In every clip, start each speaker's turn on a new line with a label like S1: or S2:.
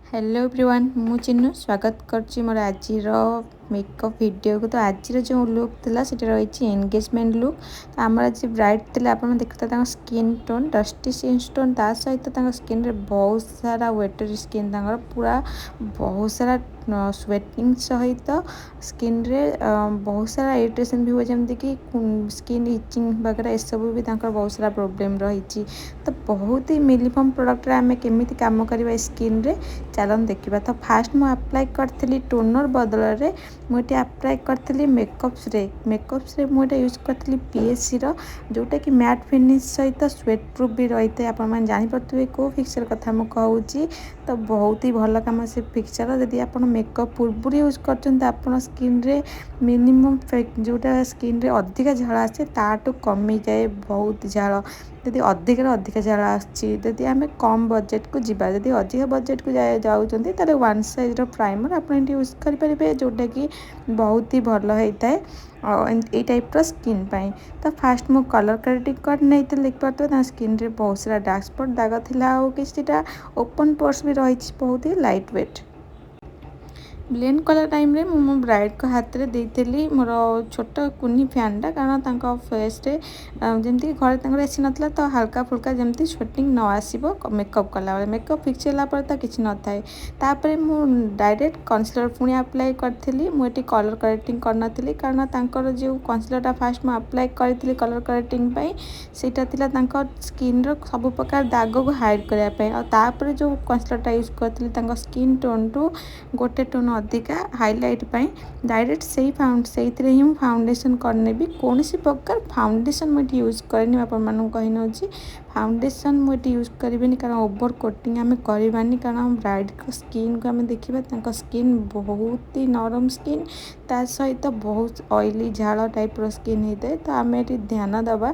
S1: Hello everyone मु चिन्नु स्वागत करछि मोर आजिर मेकअप वीडियो को। तो आज जो लुक थिला सेटा रही एंगेजमेंट लुक। तो आम आज ब्राइड थिला आपन देखते skin tone dusty skin tone सहित स्किन रे बहुत सारा वेटर स्किन पूरा बहुत सारा स्वेटिंग सहित स्किन रे बहुत सारा इरिटेशन भी हुए जमती कि स्किन इचिंग वगैरह ये सब भी बहुत सारा प्रोब्लेम रही। तो बहुत ही मिनिमम प्रोडक्ट आम केमी काम करवा स्किन रे चलन देखा। तो फास्ट मुझे अप्लाई करी टोनर बदल में मुझे अप्लाई करी मेकअप्स रे मुझे यूज करी पीएससी जोटा कि मैट फिनिश सहित स्वेट प्रूफ भी रही है। आपने जापे कौ फिक्सर कथा मुझे कहूँ। तो बहुत ही भल कम से फिक्सर जदि आप मेकअप पूर्व यूज कर स्किन रे मिनिमम जोटा स्किन रे अधिक झाड़ आसे ताठू कमी जाए बहुत झाड़। जदि अधिक झाड़ आदि आम कम बजेट को जीवा जदि अधिक बजेट को जाऊँगी तो वन साइज प्राइमर आप यूज करेंगे जोटा कि बहुत ही भल होता है ये टाइप स्किन पाई। तो फास्ट मु कलर करेक्टिंग कर नहीं देखिए स्किन रे बहुत सारा डार्क स्पॉट दाग थिला किसी ओपन पोर्स भी रही बहुत ही लाइट वेट। ब्लेंड कला टाइम रे मो ब्राइड को हाथ में देती मोर छोट कुनी फैनटा कारण फेस रे जमती घर एसी नाला तो हल्का फुल्का जमती स्वेटिंग न आसो मेकअप कला मेकअप फिक्स होगापर तो किसी न थाए। तापर मु डायरेक्ट कनसिलर पुणी अप्लाई करी मुझे कलर करेक्टिंग करनी कारण जो कनसिलरटा फास्ट मुझे अप्लाई करी कलर करेक्टिंग सेटा स्किन रो सब प्रकार दाग को हाइड करने जो कनसिलरटा यूज करी स्किन टोन टू गोटे टोन अधिका हाइलाइट डायरेक्ट से ही फाउंडेशन करने भी कौन प्रकार फाउंडेशन मुझे यूज करेनि आपको कही नौ फाउंडेशन मुझे यूज करें कारण ओवर कोटिंग आम करवानी कारण ब्राइड को स्किन को आम देखा स्किन बहुत ही नरम स्किन ता सहित बहुत ऑयली झाड़ टाइप स्किन होता है। तो आम ये ध्यान दबा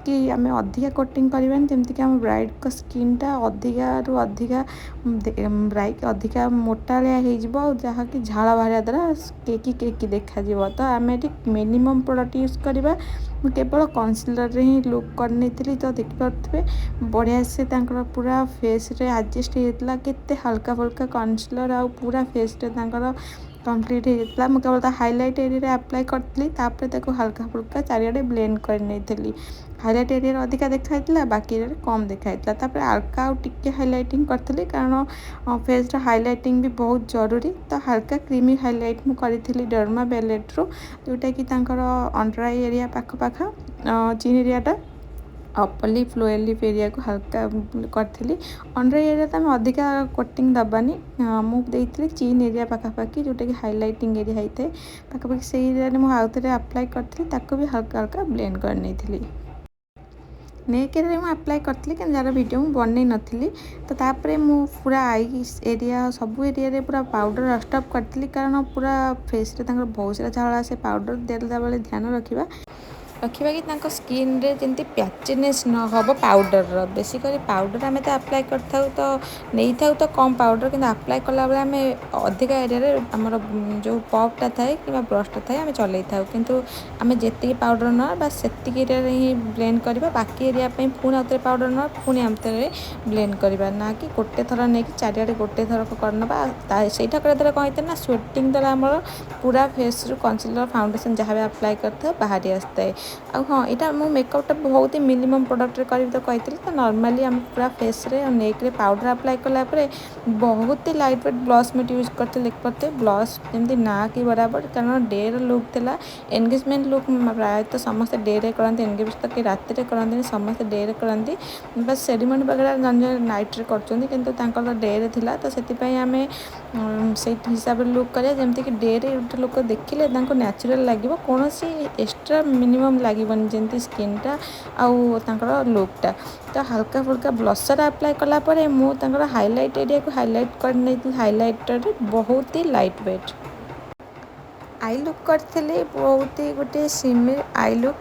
S1: कि आम अधिका कोटिंग करवानी जमती कि आम ब्राइड को स्किनटा अधिका रु अधिका ब्राइड अधिका मोटालिया हो जहाँ कि झाड़ बाहर द्वारा केकी देखा। तो आम ये मिनिमम प्रोडक्ट यूज करवा केवल कनसिलर रे ही लुक करनी तो देखिपे बढ़िया से पूरा फेस रे एडजस्ट होता केते हल्का फुल्का कनसिलर आ पूरा फेस रे कंप्लीट होता। मुझे केवल हाइलाइट एरिया अप्लाई करी हल्का फुल्का चारिड़े ब्लेंड कर नहीं हाइलाइट एरिया अधिका देखा बाकी एरिया कम देखा। हल्का टिके हाइलाइटिंग करी कारण फेस हाइलाइटिंग भी बहुत जरूरी। तो हल्का क्रीमी हाइलाइट मुझे डर्मा बेलेट रू जोटा कि अंडर आई एरिया पाख चिन एरियाटा upper lip lower lip area को हल्का करी अंडर एरिया तो आम अधिका कोटिंग दबानी मुझे चीन एरिया पाखापाखि जोटा कि हाइलाइटिंग एरिया होता है पाखापाखि से एरिया मुझे आउ थे अप्लाई करी भी हल्का हल्का ब्लेंड कर नहीं। नेक एरिया मुझे अप्लाई करी कि जार वीडियो मुझे बनई नी। तो तापर मु पूरा आई एरिया सब एरिया पूरा पाउडर रस्टअप करी कारण पूरा फेस रे बहुत सारा झाड़ आसे पाउडर देला बेले ध्यान रखा कि स्किन रे जमी पैचनेस न हम पाउडर बेसिक पाउडर आम तो अप्लाई कर तो नहीं था तो कम पाउडर कि अप्लाई कला बेले आम अधिक एरिया आमर जो पफटा थाए कि ब्रशटा थाए आम चल कि आम जी पाउडर न बस से एरिया ही ब्लेंड करवा बाकी एरिया पुणी आउे पाउडर न पुणी आम ब्लेंड करवा ना कि गोटे थर नहीं चारिड़े गोटे थर करना सहीटा कर द्वारा कौन होता है स्वेटिंग द्वारा आम पूरा फेस रू कनसिलर फाउंडेशन जहाँ भी अप्लाई करता बाहरी आसता है। हाँ यहाँ मो मेकअपटा बहुत ही मिनिमम प्रोडक्ट करी तो कही तो नॉर्मली आम पूरा फेस रे और नेक रे पाउडर अप्लाई कलापर बहुत ही light weight blush matte use करते देखते ब्लश जमी ना कि बराबर कारण डे लुक था एंगेजमेंट लुक प्रायतः समस्त डे रे करते एंगेज तो कि रात करते समस्त डे रे करते बस सेरेमनी वगैरह जन नाइट रे कर डे रे थिला। तो से आम से हिसाब से लुक करें जमती कि डे रे गोटे लोक देखिले नेचुरल लगे कौन एक्सट्रा मिनिमम लगे जमी स्किनटा आउर लुकटा। तो हल्का फुल्का ब्लशर अप्लाई कलापर मुझे हाइलाइट एरिया को हाइलाइट कर नहीं हाइलाइटर बहुत ही लाइट वेट आई लुक करी बहुत ही गोटे सिमिलर आई लुक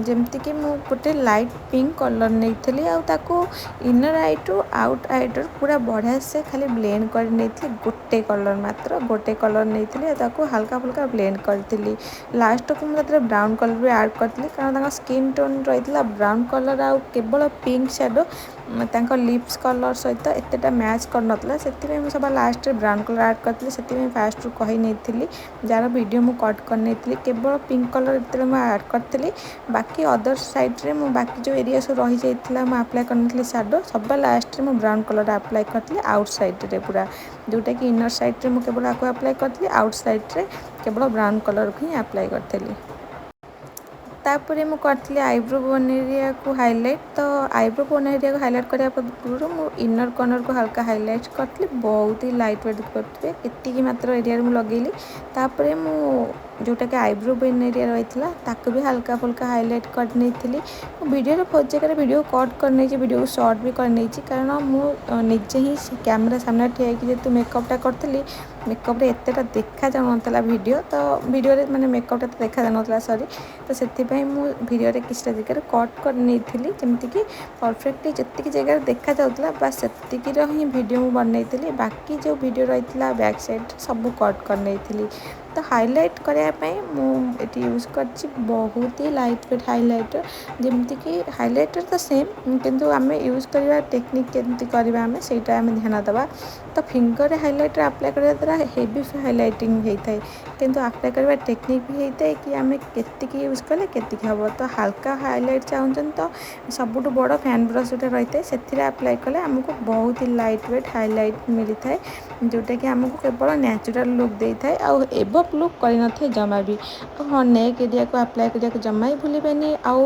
S1: जमती कि गोटे लाइट पिंक कलर नहीं inner eye to out eye to पूरा बढ़िया से खाली ब्लेंड कर नहीं गोटे कलर मात्र गोटे कलर नहीं हल्का फुल्का ब्लेंड करी लास्ट को मुझे ब्राउन कलर भी ऐड करी कारण स्किन टोन रही ब्राउन कलर आउ केवल पिंक शेडो ତାଙ୍କ ଲିପ୍ସ କଲର୍ ସହିତ ଏତେଟା ମ୍ୟାଚ୍ କରିନଥିଲା, ସେଥିପାଇଁ ମୁଁ ସବା ଲାଷ୍ଟରେ ବ୍ରାଉନ୍ କଲର୍ ଆଡ଼୍ କରିଥିଲି। ସେଥିପାଇଁ ଫାଷ୍ଟରୁ କହି ନେଇଥିଲି, ଯାହାର ଭିଡ଼ିଓ ମୁଁ କଟ୍ କରିନେଇଥିଲି, କେବଳ ପିଙ୍କ୍ କଲର୍ ଯେତେବେଳେ ମୁଁ ଆଡ଼୍ କରିଥିଲି, ବାକି ଅଦର ସାଇଡ଼୍ରେ ମୁଁ ବାକି ଯେଉଁ ଏରିଆ ସବୁ ରହିଯାଇଥିଲା ମୁଁ ଆପ୍ଲାଏ କରିନଥିଲି ସାଡ଼ୋ, ସବା ଲାଷ୍ଟରେ ମୁଁ ବ୍ରାଉନ୍ କଲର୍ ଆପ୍ଲାଏ କରିଥିଲି ଆଉଟ୍ ସାଇଡ଼୍ରେ ପୁରା, ଯେଉଁଟାକି ଇନର୍ ସାଇଡ଼୍ରେ ମୁଁ କେବଳ ଆକୁ ଆପ୍ଲାଏ କରିଥିଲି, ଆଉଟ୍ ସାଇଡ଼୍ରେ କେବଳ ବ୍ରାଉନ୍ କଲର୍କୁ ହିଁ ଆପ୍ଲାଏ କରିଥିଲି। ତାପରେ ମୁଁ କରିଥିଲି ଆଇବ୍ରୋ ବୋନ୍ ଏରିଆକୁ ହାଇଲାଇଟ୍। ତ ଆଇବ୍ରୋ ବୋନ୍ ଏରିଆକୁ ହାଇଲାଇଟ୍ କରିବା ପୂର୍ବରୁ ମୁଁ ଇନର୍ କର୍ଣ୍ଣରକୁ ହାଲକା ହାଇଲାଇଟ୍ କରିଥିଲି, ବହୁତ ହି ଲାଇଟ୍ ୱେଟ୍ କରିଥିବେ, ଏତିକି ମାତ୍ର ଏରିଆରେ ମୁଁ ଲଗେଇଲି। ତାପରେ ମୁଁ ଯେଉଁଟାକି ଆଇବ୍ରୋ ବୋନ୍ ଏରିଆ ରହିଥିଲା ତାକୁ ବି ହାଲକା ଫୁଲକା ହାଇଲାଇଟ୍ କରିନେଇଥିଲି। ମୁଁ ଭିଡ଼ିଓରେ ବହୁତ ଜାଗାରେ ଭିଡ଼ିଓ କଟ୍ କରିନେଇଛି, ଭିଡ଼ିଓକୁ ସର୍ଟ ବି କରିନେଇଛି, କାରଣ ମୁଁ ନିଜେ ହିଁ କ୍ୟାମେରା ସାମ୍ନାରେ ଠିଆ ହେଇକି ଯେହେତୁ ମେକଅପ୍ଟା କରିଥିଲି, ମେକଅପ୍ରେ ଏତେଟା ଦେଖାଯାଉନଥିଲା ଭିଡ଼ିଓ, ତ ଭିଡ଼ିଓରେ ମାନେ ମେକଅପ୍ଟା ତ ଦେଖାଯାଉନଥିଲା ସରି, ତ ସେଥିପାଇଁ ମୁଁ ଭିଡ଼ିଓରେ କିଛିଟା ଜାଗାରେ କଟ୍ କରିନେଇଥିଲି, ଯେମିତିକି ପରଫେକ୍ଟଲି ଯେତିକି ଜାଗାରେ ଦେଖାଯାଉଥିଲା ବାସ୍ ସେତିକିର ହିଁ ଭିଡ଼ିଓ ମୁଁ ବନେଇଥିଲି। ବାକି ଯେଉଁ ଭିଡ଼ିଓ ରହିଥିଲା ବ୍ୟାକ୍ ସାଇଡ଼୍ ସବୁ କଟ୍ କରିନେଇଥିଲି। ତ ହାଇଲାଇଟ୍ କରିବା ପାଇଁ ମୁଁ ଏଠି ୟୁଜ୍ କରିଛି ବହୁତ ହି ଲାଇଟ୍ ୱେଟ୍ ହାଇଲାଇଟର୍, ଯେମିତିକି ହାଇଲାଇଟର୍ ତ ସେମ୍, କିନ୍ତୁ ଆମେ ୟୁଜ୍ କରିବା ଟେକ୍ନିକ୍ କେମିତି କରିବା ଆମେ ସେଇଟା ଆମେ ଧ୍ୟାନ ଦେବା। ତ ଫିଙ୍ଗରରେ ହାଇଲାଇଟର୍ ଆପ୍ଲାଏ କରିବା ଦ୍ୱାରା ହେଭି ହାଇଲାଇଟିଂ ହେଇଥାଏ, କିନ୍ତୁ ଆପ୍ଲାଏ କରିବା ଟେକ୍ନିକ୍ ବି ହେଇଥାଏ କି ଆମେ କେତିକି ୟୁଜ୍ କଲେ କେତିକି ହେବ। ତ ହାଲକା ହାଇଲାଇଟ୍ ଚାହୁଁଛନ୍ତି ତ ସବୁଠୁ ବଡ଼ ଫ୍ୟାନ୍ ବ୍ରସ୍ ଯେଉଁଟା ରହିଥାଏ ସେଥିରେ ଆପ୍ଲାଏ କଲେ ଆମକୁ ବହୁତ ହି ଲାଇଟ୍ ୱେଟ୍ ହାଇଲାଇଟ୍ ମିଳିଥାଏ, ଯେଉଁଟାକି ଆମକୁ କେବଳ ନ୍ୟାଚୁରାଲ୍ ଲୁକ୍ ଦେଇଥାଏ ଆଉ ଏଭବ୍ ଲୁକ୍ କରିନଥାଏ ଜମା ବି। ଆଉ ହଁ, ନେକ୍ ଏରିଆକୁ ଆପ୍ଲାଏ କରିବାକୁ ଜମା ବି ଭୁଲିବେନି। ଆଉ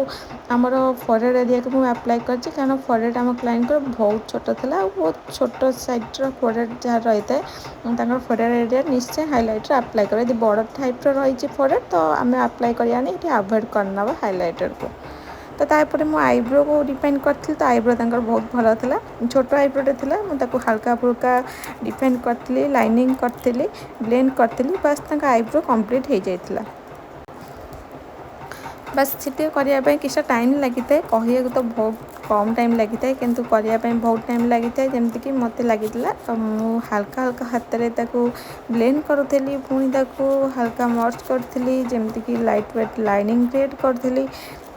S1: ଆମର ଫରେଡ୍ ଏରିଆକୁ ମୁଁ ଆପ୍ଲାଏ କରିଛି, କାରଣ ଫରେଡ୍ ଆମ କ୍ଲାଇଣ୍ଟଙ୍କର ବହୁତ ଛୋଟ ଥିଲା ଆଉ ବହୁତ ଛୋଟ ସାଇଜ୍ର ଫରେଡ୍ ଯାହା ରହିଥାଏ ତାଙ୍କର ଫରେଡ୍ ଏରିଆ ନିଶ୍ଚୟ ହାଇଲାଇଟର୍ ଆପ୍ଲାଏ କରିବା। ଯଦି ବଡ଼ ଟାଇପ୍ର ରହିଛି ଫରେଡ୍ ତ ଆମେ ଆପ୍ଲାଏ କରିବାନି, ଏଠି ଆଭଏଡ଼୍ କରିନେବା ହାଇଲାଇଟର୍କୁ। ତ ତାପରେ ମୁଁ ଆଇବ୍ରୋକୁ ଡିଫାଇନ୍ କରିଥିଲି, ତ ଆଇବ୍ରୋ ତାଙ୍କର ବହୁତ ଭଲ ଥିଲା, ଛୋଟ ଆଇବ୍ରୋଟେ ଥିଲା, ମୁଁ ତାକୁ ହାଲକା ଫୁଲକା ଡିଫାଇନ୍ କରିଥିଲି, ଲାଇନିଂ କରିଥିଲି, ବ୍ଲେଣ୍ଡ କରିଥିଲି, ବାସ୍ ତାଙ୍କ ଆଇବ୍ରୋ କମ୍ପ୍ଲିଟ୍ ହେଇଯାଇଥିଲା। ବାସ୍ ସେତିକି କରିବା ପାଇଁ କିଛିଟା ଟାଇମ୍ ଲାଗିଥାଏ, କହିବାକୁ ତ ବହୁତ କମ୍ ଟାଇମ୍ ଲାଗିଥାଏ, କିନ୍ତୁ କରିବା ପାଇଁ ବହୁତ ଟାଇମ୍ ଲାଗିଥାଏ। ଯେମିତିକି ମୋତେ ଲାଗିଥିଲା ମୁଁ ହାଲକା ହାଲକା ହାତରେ ତାକୁ ବ୍ଲେଣ୍ଡ କରୁଥିଲି, ପୁଣି ତାକୁ ହାଲକା ମର୍ଜ କରିଥିଲି, ଯେମିତିକି ଲାଇଟ୍ ୱେଟ୍ ଲାଇନିଂ କ୍ରିଏଟ୍ କରୁଥିଲି।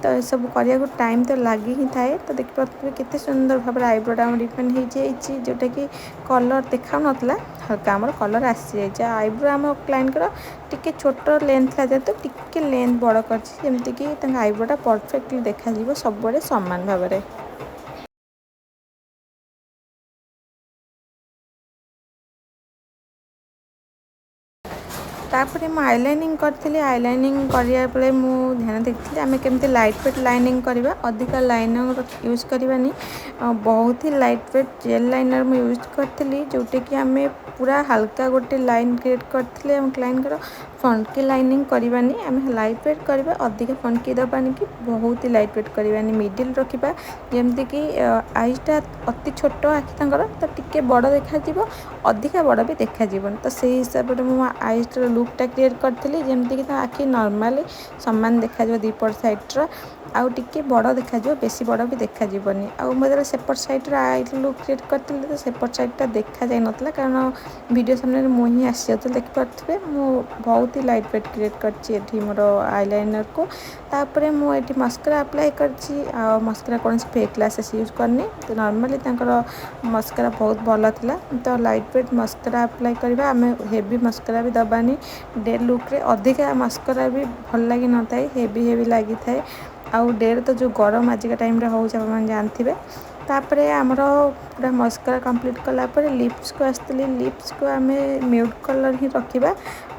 S1: ତ ଏସବୁ କରିବାକୁ ଟାଇମ୍ ତ ଲାଗି ହିଁ ଥାଏ। ତ ଦେଖିପାରୁଥିବେ କେତେ ସୁନ୍ଦର ଭାବରେ ଆଇବ୍ରୋଟା ଆମର ଡିଫାଇନ୍ ହେଇଯାଇଛି, ଯେଉଁଟାକି କଲର୍ ଦେଖାଉନଥିଲା, ହାଲକା ଆମର କଲର୍ ଆସିଯାଇଛି। ଆଇବ୍ରୋ ଆମ କ୍ଲାଇଣ୍ଟଙ୍କର ଟିକେ ଛୋଟ ଲେନ୍ଥ ଥିଲା, ଯେହେତୁ ଟିକେ ଲେନ୍ଥ ବଡ଼ କରିଛି, ଯେମିତିକି ତାଙ୍କ ଆଇବ୍ରୋଟା ପରଫେକ୍ଟଲି ଦେଖାଯିବ ସବୁବେଳେ ସମାନ ଭାବରେ। ତାପରେ ମୁଁ ଆଇଲାଇନିଂ କରିଥିଲି। ଆଇଲାଇନିଂ କରିବା ବେଳେ ମୁଁ ଧ୍ୟାନ ଦେଇଥିଲି ଆମେ କେମିତି ଲାଇଟ୍ ୱେଟ୍ ଲାଇନିଂ କରିବା, ଅଧିକା ଲାଇନର୍ ୟୁଜ୍ କରିବାନି, ବହୁତ ହି ଲାଇଟ୍ ୱେଟ୍ ଜେଲ୍ ଲାଇନର୍ ମୁଁ ୟୁଜ୍ କରିଥିଲି, ଯେଉଁଟାକି ଆମେ ପୁରା ହାଲକା ଗୋଟେ ଲାଇନ୍ କ୍ରିଏଟ୍ କରିଥିଲେ ଆମ କ୍ଲାଇଣ୍ଟଙ୍କର। ଫଙ୍କି ଲାଇନିଂ କରିବାନି, ଆମେ ଲାଇଟ୍ ୱେଟ୍ କରିବା, ଅଧିକା ଫଙ୍କି ଦେବାନି କି ବହୁତ ହି ଲାଇଟ୍ ୱେଟ୍ କରିବାନି, ମିଡ଼ିଲ୍ ରଖିବା, ଯେମିତିକି ଆଇଜ୍ଟା ଅତି ଛୋଟ ଆଖି ତାଙ୍କର, ତ ଟିକେ ବଡ଼ ଦେଖାଯିବ, ଅଧିକା ବଡ଼ ବି ଦେଖାଯିବନି। ତ ସେଇ ହିସାବରେ ମୁଁ ଆଇଜ୍ର ଲୁକ୍ଟା କ୍ରିଏଟ୍ କରିଥିଲି, ଯେମିତିକି ତା ଆଖି ନର୍ମାଲି ସମାନ ଦେଖାଯିବ ଦୁଇପଟ ସାଇଡ଼୍ର, ଆଉ ଟିକେ ବଡ଼ ଦେଖାଯିବ, ବେଶୀ ବଡ଼ ବି ଦେଖାଯିବନି। ଆଉ ମୁଁ ଯେତେବେଳେ ସେପଟ ସାଇଡ଼୍ର ଆଇ ଲୁକ୍ କ୍ରିଏଟ୍ କରିଥିଲି ତ ସେପଟ ସାଇଡ଼୍ଟା ଦେଖାଯାଇନଥିଲା, କାରଣ ଭିଡ଼ିଓ ସାମ୍ନାରେ ମୁଁ ହିଁ ଆସିଯାଉଥିଲି। ଦେଖିପାରୁଥିବେ ମୁଁ ବହୁତ ହି ଲାଇଟ୍ ୱେଟ୍ କ୍ରିଏଟ୍ କରିଛି ଏଠି ମୋର ଆଇଲାଇନର୍କୁ। ତାପରେ ମୁଁ ଏଠି ମସ୍କରା ଆପ୍ଲାଏ କରିଛି, ଆଉ ମସ୍କରା କୌଣସି ଫେକ୍ ଗ୍ଲାସେସ୍ ୟୁଜ୍ କରିନି, ତ ନର୍ମାଲି ତାଙ୍କର ମସ୍କରା ବହୁତ ଭଲ ଥିଲା। ତ ଲାଇଟ୍ ୱେଟ୍ ମସ୍କରା ଆପ୍ଲାଏ କରିବା, ଆମେ ହେଭି ମସ୍କରା ବି ଦେବାନି, ଡେ ଲୁକ୍ରେ ଅଧିକା ମସ୍କରା ବି ଭଲ ଲାଗିନଥାଏ, ହେଭି ହେଭି ଲାଗିଥାଏ। ଆଉ ଡେରେ ତ ଯେଉଁ ଗରମ ଆଜିକା ଟାଇମ୍ରେ ହେଉଛି ଆପଣମାନେ ଜାଣିଥିବେ। ତାପରେ ଆମର ପୁରା ମସ୍କରା କମ୍ପ୍ଲିଟ୍ କଲା ପରେ ଲିପ୍ସକୁ ଆସିଥିଲି। ଲିପ୍ସକୁ ଆମେ ମ୍ୟୁଟ୍ କଲର୍ ହିଁ ରଖିବା,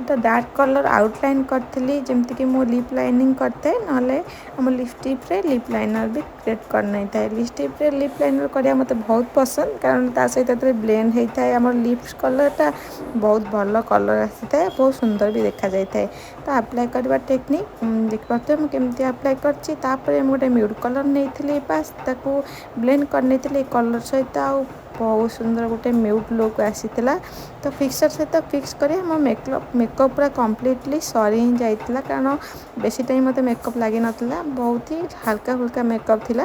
S1: ତ ଡାର୍କ କଲର୍ ଆଉଟଲାଇନ୍ କରିଥିଲି, ଯେମିତିକି ମୁଁ ଲିପ୍ ଲାଇନିଂ କରିଥାଏ, ନହେଲେ ଆମ ଲିପଷ୍ଟିକ୍ରେ ଲିପ୍ ଲାଇନର୍ ବି କ୍ରିଏଟ୍ କରିନେଇଥାଏ। ଲିପଷ୍ଟିକ୍ରେ ଲିପ୍ ଲାଇନର୍ କରିବା ମୋତେ ବହୁତ ପସନ୍ଦ, କାରଣ ତା ସହିତ ଏଥିରେ ବ୍ଲେଣ୍ଡ ହେଇଥାଏ ଆମର ଲିପ୍ସ କଲର୍ଟା, ବହୁତ ଭଲ କଲର୍ ଆସିଥାଏ, ବହୁତ ସୁନ୍ଦର ବି ଦେଖାଯାଇଥାଏ। ତ ଆପ୍ଲାଏ କରିବା ଟେକ୍ନିକ୍ ଦେଖିପାରୁଥିବେ ମୁଁ କେମିତି ଆପ୍ଲାଏ କରିଛି। ତାପରେ ମୁଁ ଗୋଟେ ମ୍ୟୁଟ୍ କଲର୍ ନେଇଥିଲି, ବାସ୍ ତାକୁ ବ୍ଲେଣ୍ଡ କରିନେଇଥିଲି ଏ କଲର୍ ସହିତ, ଆଉ ବହୁତ ସୁନ୍ଦର ଗୋଟେ ମ୍ୟୁଟ୍ ଲୁକ୍ ଆସିଥିଲା। ତ ଫିକ୍ସର୍ ସହିତ ଫିକ୍ସ କରି ମୋ ମେକଅପ୍ ପୁରା କମ୍ପ୍ଲିଟଲି ସରି ହିଁ ଯାଇଥିଲା, କାରଣ ବେଶୀ ଟାଇମ୍ ମୋତେ ମେକଅପ୍ ଲାଗିନଥିଲା, ବହୁତ ହି ହାଲକା ଫୁଲକା ମେକଅପ୍ ଥିଲା।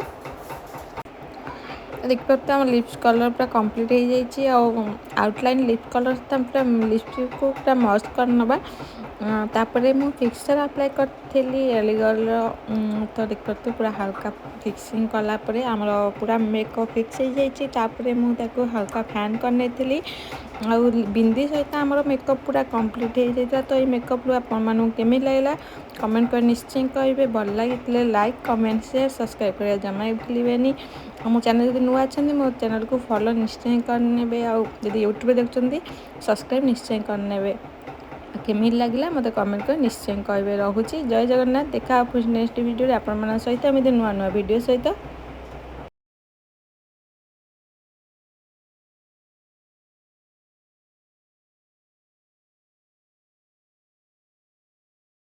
S1: ଦେଖିପାରୁଥିବେ ଆମ ଲିପ୍ସ କଲର୍ ପୁରା କମ୍ପ୍ଲିଟ୍ ହେଇଯାଇଛି, ଆଉ आउटलाइन लिप कलर पूरा लिपस्टिक को पूरा मस्त कर नवा तापर मु फिक्सर अप्लाई करी एलिगल तो देख पारे पूरा हल्का फिक्सिंग कलापर आमर पूरा मेकअप फिक्स हो जाइए मुझे हल्का फैन कर आउ बिंदी सहित आमर मेकअप पूरा कंप्लीट हो जाता। तो ये मेकअप आपको केमी लगला कमेंट कर निश्चय करेंगे भल लगी लाइक कमेंट शेयर सब्सक्राइब कर जमा भूलें। मो चैनल जब नुआ अच्छा मो चैनल को फॉलो निश्चय करने आदि यूट्यूब देखते सब्सक्राइब निश्चय करने केमी लगे मत कमेंट कर निश्चय कहे। रोचे जय जगन्नाथ देखा नेक्स्ट वीडियो आपण सहित नुआ नुआ वीडियो सहित।